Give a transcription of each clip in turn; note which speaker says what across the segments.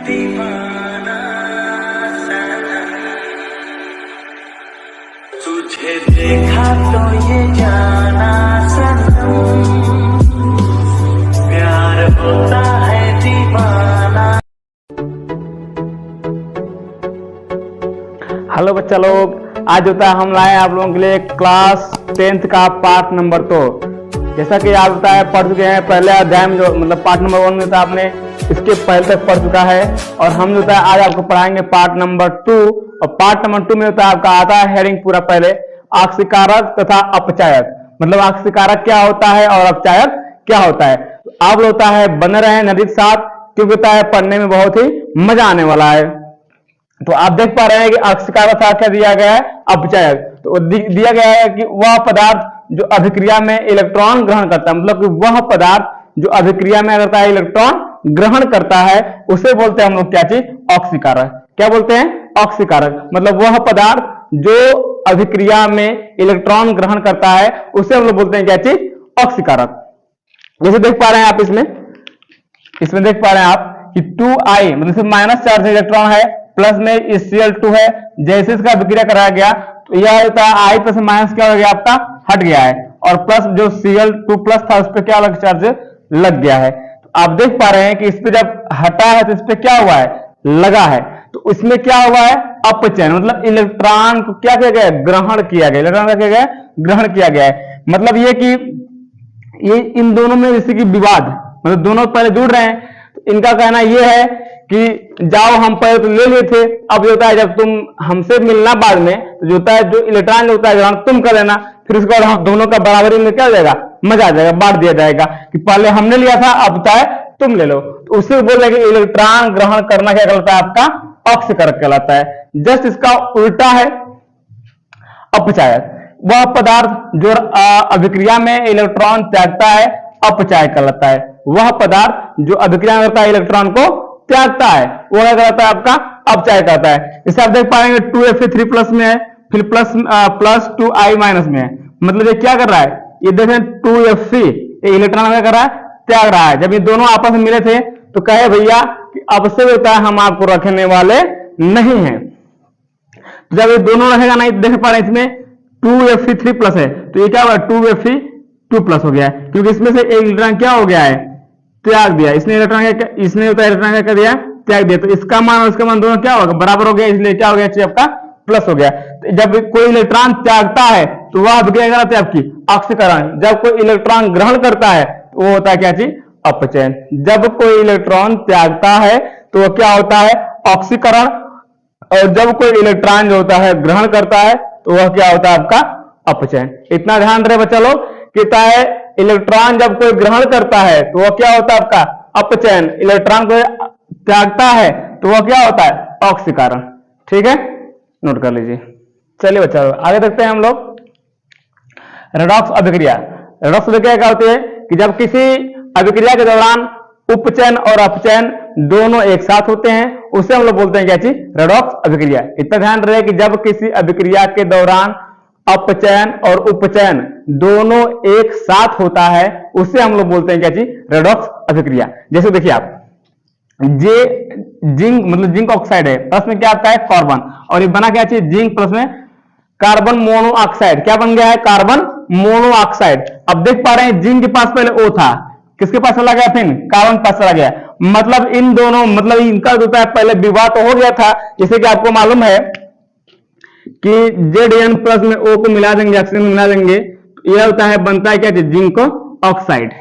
Speaker 1: दीवाना सनम, तुझे देखा तो ये जाना सनम, प्यार होता है दीवाना।
Speaker 2: हेलो बच्चा लोग, आज होता है हम लाए आप लोगों के लिए क्लास 10th का पार्ट नंबर 2। जैसा कि आप होता है पढ़ चुके हैं पहले अध्याय में, जो मतलब पार्ट नंबर 1 में था आपने इसके पहले तक पढ़ चुका है। और हम जो होता है आज आपको पढ़ाएंगे पार्ट नंबर 2। और पार्ट नंबर 2 में होता है आपका आता है हेडिंग पूरा पहले आक्सीकारक तथा अपचायक, मतलब आक्सीकारक क्या होता है और अपचायक क्या होता है। आप होता है बने रहे नदी के साथ, क्योंकि होता है पढ़ने में बहुत ही मजा आने वाला है। तो आप देख पा रहे हैं कि आक्सीकारक का क्या दिया गया है, अपचायक। तो दिया गया है कि वह पदार्थ जो अभिक्रिया में इलेक्ट्रॉन ग्रहण करता है, मतलब कि वह पदार्थ जो अभिक्रिया में करता है इलेक्ट्रॉन ग्रहण करता है, उसे बोलते हैं हम लोग क्या चीज, ऑक्सीकारक। क्या बोलते हैं, ऑक्सीकारक। मतलब वह पदार्थ जो अभिक्रिया में इलेक्ट्रॉन ग्रहण करता है उसे हम लोग बोलते हैं क्या चीज, ऑक्सीकारक। जैसे देख पा रहे हैं आप इसमें देख पा रहे हैं आप कि 2i मतलब माइनस चार्ज इलेक्ट्रॉन है, प्लस में Cl2 है। जैसे इसका अभिक्रिया कराया गया तो यह होता है i प्लस माइनस क्या हो गया, आपका हट गया है, और प्लस जो Cl2 प्लस था उस पर क्या अलग चार्ज लग गया है। तो आप देख पा रहे हैं कि इस पे जब हटा है तो इस पे क्या हुआ है, लगा है। तो इसमें क्या हुआ है, अपचयन, मतलब इलेक्ट्रॉन को क्या किया गया, ग्रहण किया गया। इलेक्ट्रॉन क्या किया गया, ग्रहण किया गया है। मतलब ये कि ये इन दोनों में जैसे कि विवाद, मतलब दोनों पहले जुड़ रहे हैं, तो इनका कहना यह है कि जाओ हम पहले तो ले लिए थे, अब जो होता है जब तुम हमसे मिलना बाद में तो जो होता है जो इलेक्ट्रॉन जो होता है ग्रहण तुम कर लेना, फिर उसके बाद हम दोनों का बराबरी में क्या हो जाएगा, मजा आ जाएगा, बांट दिया जाएगा कि पहले हमने लिया था अब होता है तुम ले लो। तो उससे बोल रहे कि इलेक्ट्रॉन ग्रहण करना क्या कहलाता है, आपका ऑक्सीकारक कहलाता है। जस्ट इसका उल्टा है अपचायक। वह पदार्थ जो अभिक्रिया में इलेक्ट्रॉन त्यागता है अपचायक कहलाता है। वह पदार्थ जो अभिक्रिया में करता है इलेक्ट्रॉन को त्यागता है वो क्या कहलाता है, आपका अपचायक कहलाता है। जैसे आप देख पाएंगे 2Fe3 प्लस में है, फिर प्लस 2i माइनस में है। मतलब ये क्या कर रहा है, ये देखें 2Fe ये इलेक्ट्रॉन क्या कर रहा है, त्याग रहा है। जब ये दोनों आपस में मिले थे तो कहे भैया कि अब से होता है हम आपको रखने वाले नहीं हैं। जब ये दोनों रहेगा नहीं, देख पा रहे इसमें 2Fe3 प्लस है तो ये क्या हुआ, 2Fe2 प्लस हो गया है, क्योंकि इसमें से एक इलेक्ट्रॉन क्या हो गया है, त्याग दिया। इसने इलेक्ट्रॉन क्या कर दिया, त्याग दिया। तो इसका मान और इसका मान दोनों क्या होगा, बराबर हो गया, इसलिए क्या हो गया, आपका प्लस हो गया। तो जब कोई इलेक्ट्रॉन त्यागता है तो वह अभिक्रिया कहलाती है आपकी ऑक्सीकरण। जब कोई इलेक्ट्रॉन ग्रहण करता है तो वो होता है क्या चीज, अपचयन। जब कोई इलेक्ट्रॉन त्यागता है तो वह क्या होता है, ऑक्सीकरण। और जब कोई इलेक्ट्रॉन जो होता है ग्रहण करता है तो वह क्या होता है, आपका अपचयन। इतना ध्यान रहे बच्चा लोग, कहता है इलेक्ट्रॉन जब कोई ग्रहण करता है तो वह क्या होता है, आपका अपचयन। इलेक्ट्रॉन को त्यागता है तो वह क्या होता है, ऑक्सीकरण। ठीक है, नोट कर लीजिए। चलिए बच्चा लोग आगे देखते हैं हम लोग रेडॉक्स अभिक्रिया। रेडॉक्स अभिक्रिया क्या होती है कि जब किसी अभिक्रिया के दौरान उपचयन और अपचयन दोनों एक साथ होते हैं उसे हम लोग बोलते हैं क्या चीज, रेडॉक्स अभिक्रिया। इतना ध्यान रहे कि जब किसी अभिक्रिया के दौरान अपचयन और उपचयन दोनों एक साथ होता है उसे हम लोग बोलते हैं क्या चीज, रेडॉक्स अभिक्रिया। जैसे देखिए आप जिंक मतलब जिंक ऑक्साइड है, प्लस में क्या आता है, कार्बन, और ये बना क्या चीज, जिंक प्लस में कार्बन मोनोऑक्साइड। क्या बन गया है, कार्बन मोनोऑक्साइड। अब देख पा रहे हैं जिंक के पास पहले O था, किसके पास चला गया, फिर कार्बन पास चला गया। मतलब इन दोनों, मतलब इनका जो है पहले विवाह तो हो गया था। जैसे कि आपको मालूम है कि Zn प्लस में O को मिला देंगे, ऑक्सीजन मिला देंगे, तो यह होता है, बनता है क्या चीज, जिंक ऑक्साइड।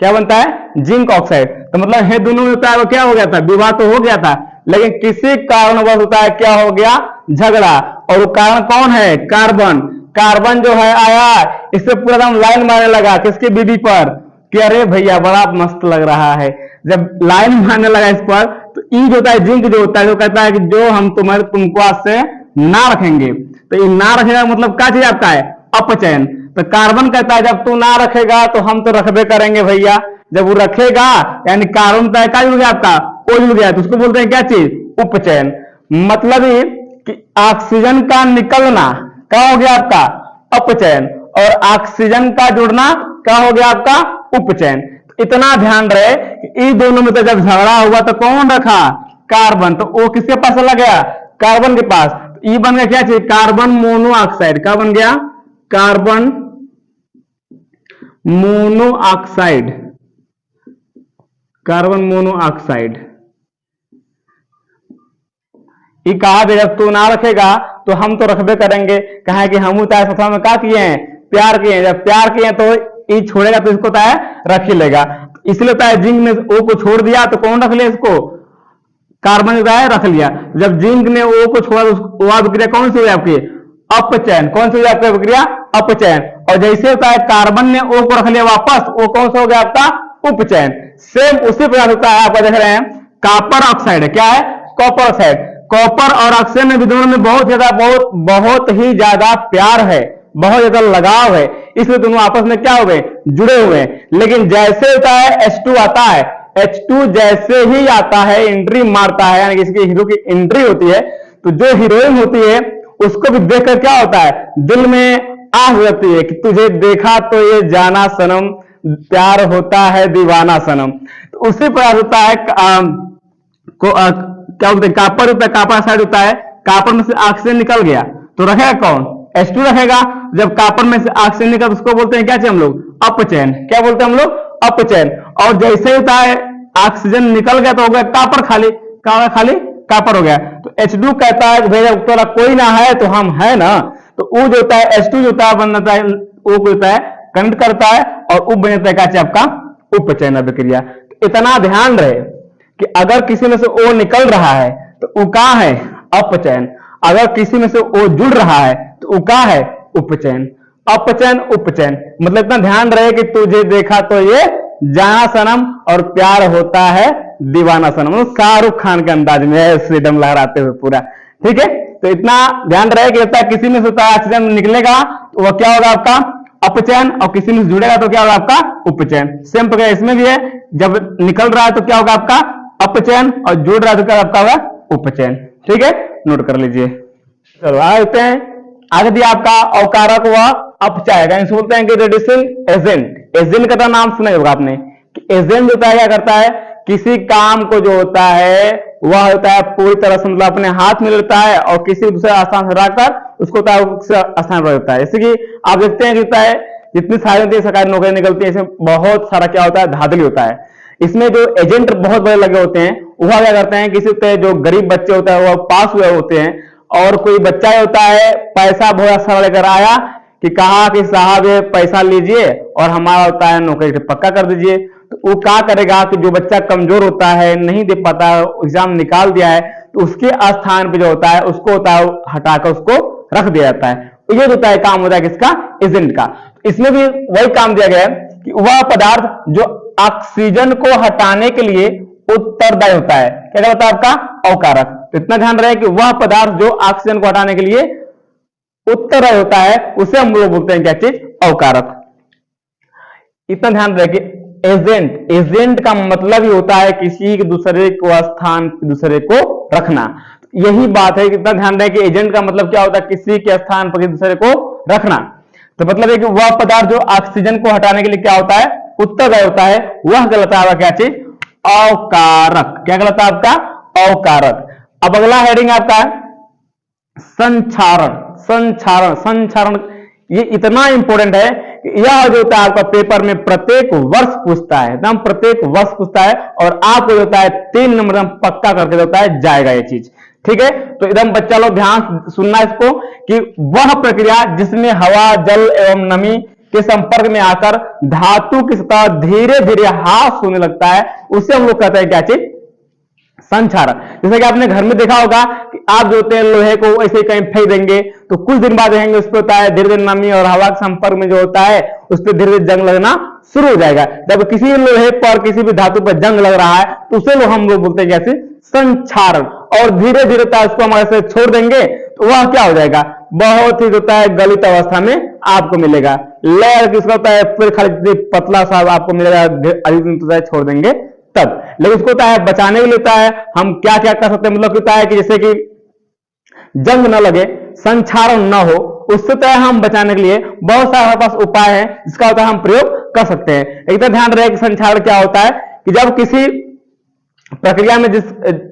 Speaker 2: क्या बनता है, जिंक ऑक्साइड। तो मतलब ये दोनों में होता है वो क्या हो गया था, विवाह तो हो गया था, लेकिन किसी कारणवश होता है क्या हो गया, झगड़ा। और वो कारण कौन है, कार्बन। कार्बन जो है आया, इससे पूरा एकदम लाइन मारने लगा किसकी बीबी पर, कि अरे भैया बड़ा मस्त लग रहा है। जब लाइन मारने लगा इस पर तो ई जो होता है, जिंक जो होता है, जो कहता है कि जो हम तुमको आज से ना रखेंगे। तो ये ना रखेगा मतलब क्या चीज आपका है, अपचयन। तो कार्बन कहता है जब तू ना रखेगा तो हम तो रखबे करेंगे भैया। जब वो रखेगा यानी कार्बन क्या जुड़ गया, आपका O जुड़ गया, तो उसको बोलते हैं क्या चीज, उपचयन। मतलब ये कि ऑक्सीजन का निकलना क्या हो गया, आपका अपचयन, और ऑक्सीजन का जुड़ना क्या हो गया, आपका उपचयन। इतना ध्यान रहे कि इन दोनों में तो जब झगड़ा हुआ तो कौन रखा, कार्बन, तो O किसके पास चला गया? कार्बन के पास। तो E बन गया क्या चीज? Carbon monoxide. क्या बन गया? Carbon monoxide. Carbon monoxide. ये कहा भी जब तू ना रखेगा तो हम तो रखबे करेंगे, कहा कि हम उतार सफा में क्या किए हैं? प्यार किए हैं। जब प्यार किए तो ये छोड़ेगा तो इसको है रख ही लेगा। इसलिए होता है जिंक ने O को छोड़ दिया तो कौन रख लिया इसको? कार्बन जो है रख लिया। जब जिंक ने O को छोड़ा तो वह विक्रिया कौन सी हुई आपकी? अपचयन। कौन सी हुई आपकी विक्रिया? अपचयन। और जैसे होता है कार्बन ने O को रख लिया वापस, वो कौन सा हो गया आपका? उपचयन। सेम उसी प्रकार होता है, आप देख रहे हैं कॉपर ऑक्साइड है। क्या है? Copper oxide. कॉपर और ऑक्सीजन में दोनों में बहुत ही ज्यादा प्यार है, बहुत ज्यादा लगाव है, इसलिए दोनों आपस में क्या हो गए? जुड़े हुए हैं। लेकिन जैसे होता है H2 आता है, H2 जैसे ही आता है एंट्री मारता है, यानी कि इसकी हीरो की एंट्री होती है, तो जो हीरोइन होती है उसको भी देखकर क्या होता है? दिल में आह होती है कि तुझे देखा तो ये जाना सनम, प्यार होता है दीवाना सनम। तो उसी प्रकार होता है क्या बोलते हैं? कॉपर होता है, कॉपर ऑक्साइड होता है। कॉपर में से ऑक्सीजन निकल गया तो रखेगा कौन? H2 रखेगा। जब कॉपर में से ऑक्सीजन निकल तो उसको बोलते हैं क्या चाहिए हम लोग? अपचयन। क्या बोलते हैं हम लोग? अपचयन। और जैसे होता है ऑक्सीजन निकल गया तो हो गया कॉपर खाली। क्या हो गया? खाली कॉपर हो गया। तो H2 कहता है भैया तो कोई ना है तो हम है ना, तो वो जो होता है H2 जो होता है बन जाता है वो होता है कनेक्ट करता है और उप बन जाता है क्या चाहिए आपका? उपचयन अभिक्रिया। तो इतना ध्यान रहे कि अगर किसी में से O निकल रहा है तो वो क्या है? अपचयन। अगर किसी में से O जुड़ रहा है तो वो क्या है? उपचयन। अपचयन उपचयन मतलब इतना ध्यान रहे कि तुझे देखा तो ये जाना सनम और प्यार होता है दीवाना सनम। शाहरुख खान के अंदाज में फ्रीडम लहराते हुए पूरा। ठीक है, तो इतना ध्यान रहे कि किसी में से ऑक्सीजन निकलेगा तो वह क्या होगा आपका? अपचयन, और किसी में जुड़ेगा तो क्या होगा आपका? उपचयन। सेम प्रकार इसमें भी है, जब निकल रहा है तो क्या होगा आपका? अपचयन, और जुड़ रहा है तो क्या आपका होगा? उपचयन। ठीक है, नोट कर लीजिए। चलो आते हैं आगे दिया आपका अवकारक व अपचायक, यानी बोलते हैं कि रेड्यूसिंग एजेंट। एजेंट का नाम सुना होगा आपने कि एजेंट होता है क्या करता है? किसी काम को जो होता है वह होता है पूरी तरह से मतलब अपने हाथ में लेता है और किसी दूसरे स्थान से हटाकर उसको होता है स्थान पर रखता है। जैसे कि आप देखते हैं कि होता है जितनी सारी होती है सरकारी नौकरी निकलती है इसमें बहुत सारा क्या होता है? धांधली होता है। इसमें जो एजेंट बहुत बड़े लगे होते हैं वह क्या करते हैं? किसी जो गरीब बच्चे होता है वह पास हुए होते हैं और कोई बच्चा होता है पैसा बहुत सारा लेकर आया कि कहा कि साहब ये पैसा लीजिए और हमारा होता है नौकरी पक्का कर दीजिए। तो वो क्या करेगा कि जो बच्चा कमजोर होता है, नहीं दे पाता, एग्जाम निकाल दिया है, तो उसके स्थान पे जो होता है उसको होता है हटाकर उसको रख दिया जाता है। तो ये होता है काम होता है किसका? एजेंट का। इसमें भी वही काम दिया गया है कि वह पदार्थ जो ऑक्सीजन को हटाने के लिए उत्तरदायी होता है, क्या होता है आपका? अवकारक। तो इतना ध्यान रहे कि वह पदार्थ जो ऑक्सीजन को हटाने के लिए उत्तरदायी होता है उसे हम लोग बोलते हैं क्या चीज? अवकारक। इतना ध्यान रहे कि एजेंट, एजेंट का मतलब ही होता है किसी दूसरे को स्थान दूसरे को रखना। यही बात है, कितना ध्यान रहे कि एजेंट का मतलब क्या होता है? किसी के स्थान पर दूसरे को रखना। तो मतलब है कि वह पदार्थ जो ऑक्सीजन को हटाने के लिए क्या होता है? उत्तरदायी होता है, वह कहलाता है क्या चीज? अवकारक। क्या कहलाता है आपका? अवकारक। अब अगला हेडिंग आपका है संचारण। संचारण, संचारण ये इतना इंपॉर्टेंट है कि यह जो होता है आपका पेपर में प्रत्येक वर्ष पूछता है, एकदम प्रत्येक वर्ष पूछता है और आपको जो होता है 3 नंबर में पक्का करके होता है जाएगा ये चीज। ठीक है, तो एकदम बच्चा लोग ध्यान सुनना इसको कि वह प्रक्रिया जिसमें हवा, जल एवं नमी के संपर्क में आकर धातु की सतह धीरे धीरे ह्रास होने लगता है उसे हम लोग कहते हैं क्या चीज? संचारण। जैसे कि आपने घर में देखा होगा कि आप जो होते हैं लोहे को ऐसे कहीं फेंक देंगे तो कुछ दिन बाद देखेंगे उस पर होता है धीरे धीरे नमी और हवा के संपर्क में जो होता है उस पर धीरे धीरे जंग लगना शुरू हो जाएगा। जब किसी लोहे पर किसी भी धातु पर जंग लग रहा है तो उसे हम लोग बोलते हैं कैसे? संचारण। और धीरे धीरे उसको हमारे से छोड़ देंगे तो वह क्या हो जाएगा? बहुत ही होता है गलित अवस्था में आपको मिलेगा। लेयर किसका होता है? फिर खाली पतला सा आपको मिलेगा, अधिक दिन छोड़ देंगे तब। लेकिन उसको होता है बचाने के लिए होता है हम क्या क्या कर सकते हैं? मतलब होता है कि जैसे कि जंग न लगे, संचारण न हो, उससे तो हम बचाने के लिए बहुत सारे हमारे पास उपाय है जिसका होता है हम प्रयोग कर सकते हैं। एक तो ध्यान रहे कि संचारण क्या होता है कि जब किसी जिस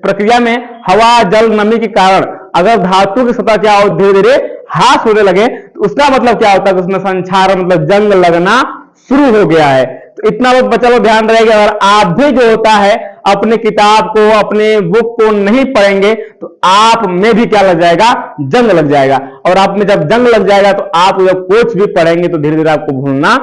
Speaker 2: प्रक्रिया में हवा जल नमी के कारण अगर धातु की सतह क्या हो धीरे धीरे ह्रास होने लगे तो उसका मतलब क्या होता है कि उसमें संक्षारण मतलब जंग लगना शुरू हो गया है। तो इतना बहुत बच्चा लोग ध्यान रहेगा। अगर आप भी जो होता है अपने किताब को अपने बुक को नहीं पढ़ेंगे तो आप में भी क्या लग जाएगा, जंग लग जाएगा। और आप में जब जंग लग जाएगा तो आप जब कुछ भी पढ़ेंगे तो धीरे धीरे आपको भूलना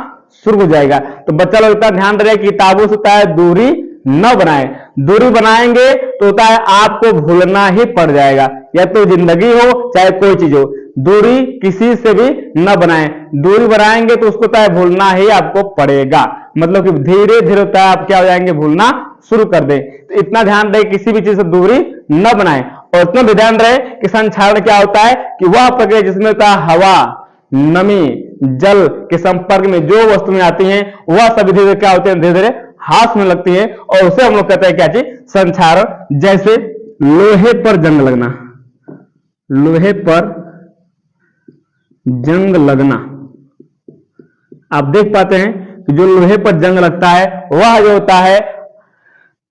Speaker 2: शुरू हो जाएगा। तो बच्चा लोग इतना ध्यान रहे किताबों से होता है दूरी न बनाए। दूरी बनाएंगे तो होता है आपको भूलना ही पड़ जाएगा, या तो जिंदगी हो चाहे कोई चीज हो, दूरी किसी से भी न बनाए। दूरी बनाएंगे तो उसको होता है भूलना ही आपको पड़ेगा, मतलब कि धीरे धीरे होता है आप क्या हो जाएंगे, भूलना शुरू कर दें। तो इतना ध्यान रहे किसी भी चीज से दूरी न बनाए। और इतना भी ध्यान रहे कि संक्षारण क्या होता है कि वह प्रक्रिया जिसमें होता है हवा नमी जल के संपर्क में जो वस्तुएं आती हैं वह सभी धीरे क्या होते हैं, धीरे धीरे ह्रास में लगती है और उसे हम लोग कहते हैं क्या चीज, संक्षारण। जैसे लोहे पर जंग लगना, लोहे पर जंग लगना आप देख पाते हैं कि जो लोहे पर जंग लगता है वह जो होता है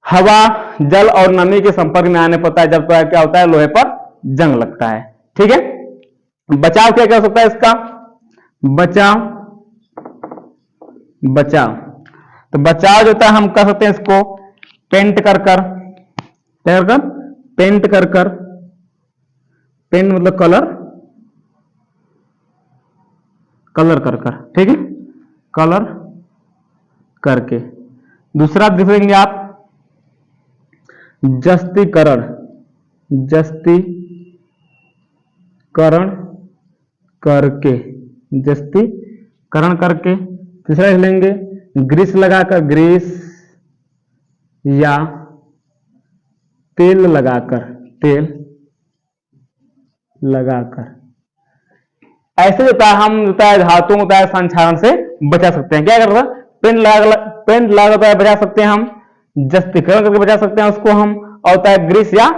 Speaker 2: हवा जल और नमी के संपर्क में आने पड़ता है, जब तो क्या होता है लोहे पर जंग लगता है। ठीक है, बचाव क्या कर सकता है इसका, बचाव तो बचाव जो होता है हम कर सकते हैं इसको पेंट कर कर, पेंट कर कर, पेंट मतलब कलर, कलर कर कर, ठीक है, कलर करके। दूसरा देखेंगे आप जस्तीकरण, जस्तीकरण करके, जस्तीकरण करके। तीसरा लिख लेंगे ग्रीस लगाकर, ग्रीस या तेल लगाकर, तेल लगाकर। ऐसे होता है हम होता है धातुओं होता है संक्षारण से बचा सकते हैं। क्या करता है पेंट लगा बचा सकते हैं हम, जस्तीकरण करके बचा सकते हैं उसको हम, और होता है ग्रीस या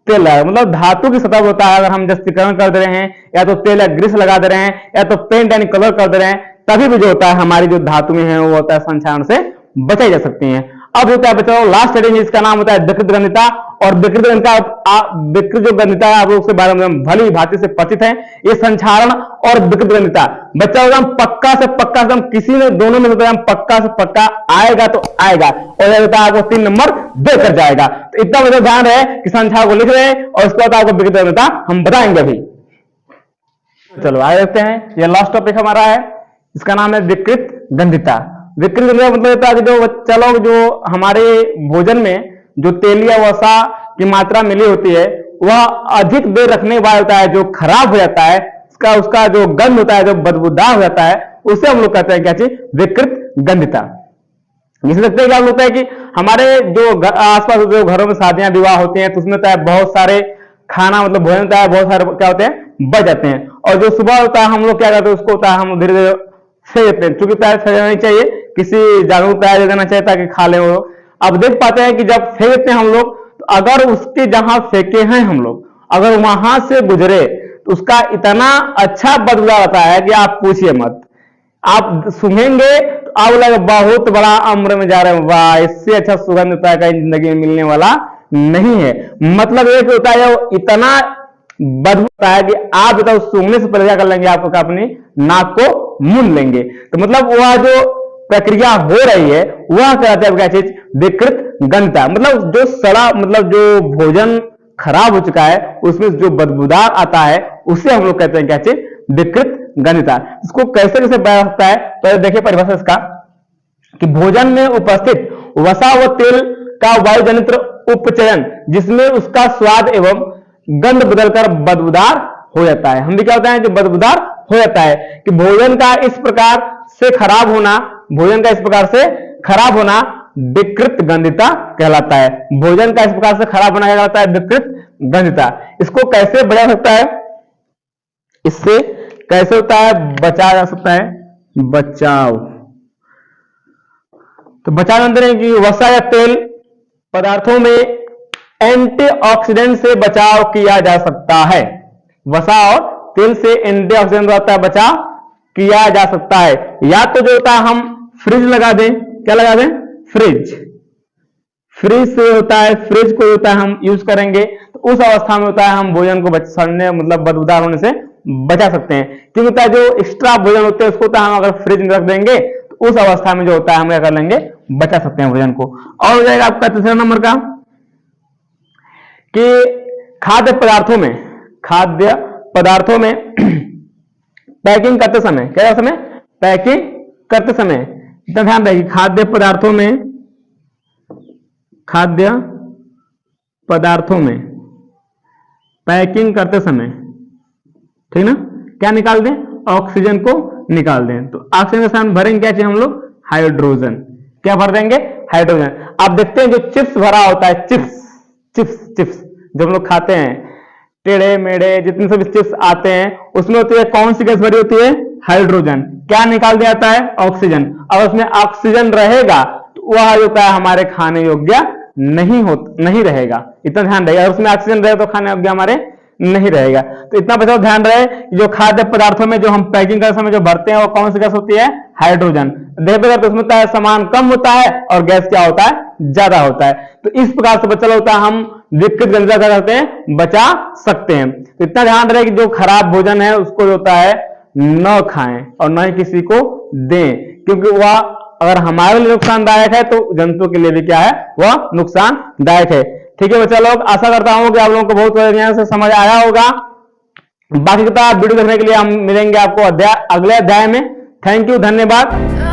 Speaker 2: तेल लगा, मतलब धातु की सतह होता है अगर हम जस्तीकरण कर दे रहे हैं या तो तेल या ग्रीस लगा दे रहे हैं या तो पेंट यानी कलर कर दे रहे हैं, तभी भी जो होता है हमारी जो धातु में है वो होता है संक्षारण से बचाई जा सकती हैं। अब होता है बच्चों लास्ट हेडिंग इसका नाम होता है विकृत गंधिता। और विकृत विकृत जो गंधिता है आप लोग उसके बारे में भली भांति से परिचित है। ये संक्षारण और विकृत गंधिता बच्चा एकदम पक्का से पक्का एकदम किसी ने दोनों में होता है पक्का से पक्का आएगा तो आएगा, और होता है आपको 3 नंबर देकर जाएगा। तो इतना मतलब ध्यान रहे कि संख्या को लिख रहे हैं और उसके बाद आपको विकृत गंधिता हम बताएंगे अभी। चलो आगे देखते हैं, ये लास्ट टॉपिक हमारा है, इसका नाम है विकृत गंधिता। विकृत गंधिता मतलब होता है कि जो बच्चा लोग जो हमारे भोजन में जो तेल या वसा की मात्रा मिली होती है वह अधिक देर रखने के बाद होता है जो खराब हो जाता है, उसका जो गंध होता है जो बदबूदार हो जाता है, उसे हम लोग कहते हैं क्या चीज, विकृत गंधिता। जिसे लगता है क्या होता है कि हमारे जो आसपास जो घरों में शादियां विवाह होते हैं तो उसमें होता है बहुत सारे खाना मतलब भोजन होता है बहुत सारे क्या होते हैं बच जाते हैं, और जो सुबह होता है हम लोग क्या करते हैं उसको होता है हम धीरे धीरे फेंक देते हैं, चूंकि पैर फेंकना नहीं चाहिए, किसी जागरूक पैर दे देना चाहिए ताकि खा ले वो। अब देख पाते हैं कि जब फेंक देते हैं हम लोग तो अगर उसके जहां फेंके हैं हम लोग अगर वहां से गुजरे तो उसका इतना अच्छा बदला आता है कि आप पूछिए मत। आप सूंघेंगे तो आप लगे बहुत बड़ा अम्र में जा रहे हैं, वाह इससे अच्छा सुगंध होता है कहीं जिंदगी में मिलने वाला नहीं है। मतलब एक होता है वो इतना बदबू होता है कि आप बताओ सूंघने से पहले क्या कर लेंगे, आपको अपनी नाक को मूंद लेंगे। तो मतलब वह जो प्रक्रिया हो रही है वह कहते हैं क्या चीज, विकृत गंधिता। मतलब जो सड़ा मतलब जो भोजन खराब हो चुका है उसमें जो बदबूदार आता है उसे हम लोग कहते हैं क्या चीज, विकृत गंधिता। इसको कैसे कैसे बता सकता है तो देखिए परिभाषा इसका कि भोजन में उपस्थित वसा व तेल का वायुजनित उपचयन जिसमें उसका स्वाद एवं गंध बदलकर बदबूदार हो जाता है। हम भी क्या होता है जो बदबूदार हो जाता है कि भोजन का इस प्रकार से खराब होना, भोजन का इस प्रकार से खराब होना विकृत गंधिता कहलाता है। भोजन का इस प्रकार से खराब होना कहलाता है विकृत गंधिता। इसको कैसे बढ़ा सकता है, इससे कैसे होता है बचाया जा सकता है, बचाव। तो बचाव अंदर है कि वसा या तेल पदार्थों में एंटीऑक्सीडेंट से बचाव किया जा सकता है। वसा और तेल से एंटीऑक्सीडेंट होता है बचाव किया जा सकता है। या तो जो होता है हम फ्रिज लगा दें, क्या लगा दें, फ्रिज, फ्रीज से होता है, फ्रिज को होता है हम यूज करेंगे तो उस अवस्था में होता है हम भोजन को सड़ने मतलब बदबूदार होने से बचा सकते हैं। क्योंकि होता है जो एक्स्ट्रा भोजन होते हैं उसको होता है हम अगर फ्रिज में रख देंगे तो उस अवस्था में जो होता है हम क्या कर लेंगे, बचा सकते हैं भोजन को। और हो जाएगा आपका तीसरा नंबर का कि खाद्य पदार्थों में पैकिंग करते समय, क्या समय पैकिंग करते समय इतना ध्यान रखिए, खाद्य पदार्थों में पैकिंग करते समय, ठीक ना, क्या निकाल दें, ऑक्सीजन को निकाल दें। तो ऑक्सीजन के साथ भरेंगे क्या चाहिए हम लोग, हाइड्रोजन। क्या भर देंगे, हाइड्रोजन। आप देखते हैं जो चिप्स भरा होता है, चिप्स जो हम लोग खाते हैं, टेढ़े मेढ़े जितने सब चिप्स आते हैं उसमें होती है कौन सी गैस भरी होती है, हाइड्रोजन। क्या निकाल दिया जाता है, ऑक्सीजन। और उसमें ऑक्सीजन रहेगा तो वह होता है हमारे खाने योग्य नहीं रहेगा। इतना ध्यान रहेगा, उसमें ऑक्सीजन रहे तो खाने योग्य हमारे नहीं रहेगा। तो इतना बचाओ ध्यान रहे, जो खाद्य पदार्थों में जो हम पैकिंग करते समय जो भरते हैं वो कौन सी गैस होती है, हाइड्रोजन। देखते तो उसमें सामान कम होता है और गैस क्या होता है, ज्यादा होता है। तो इस प्रकार से बचा होता है हम विकृत गंजा क्या करते हैं, बचा सकते हैं। तो इतना ध्यान रहे कि जो खराब भोजन है उसको होता है न खाएं और न ही किसी को दें, क्योंकि वह अगर हमारे लिए नुकसानदायक है तो जंतु के लिए भी क्या है, वह नुकसानदायक है। ठीक है बच्चा लोग, आशा करता हूं कि आप लोगों को बहुत बढ़िया से समझ आया होगा। बाकी का वीडियो देखने के लिए हम मिलेंगे आपको अगले अध्याय में। थैंक यू, धन्यवाद।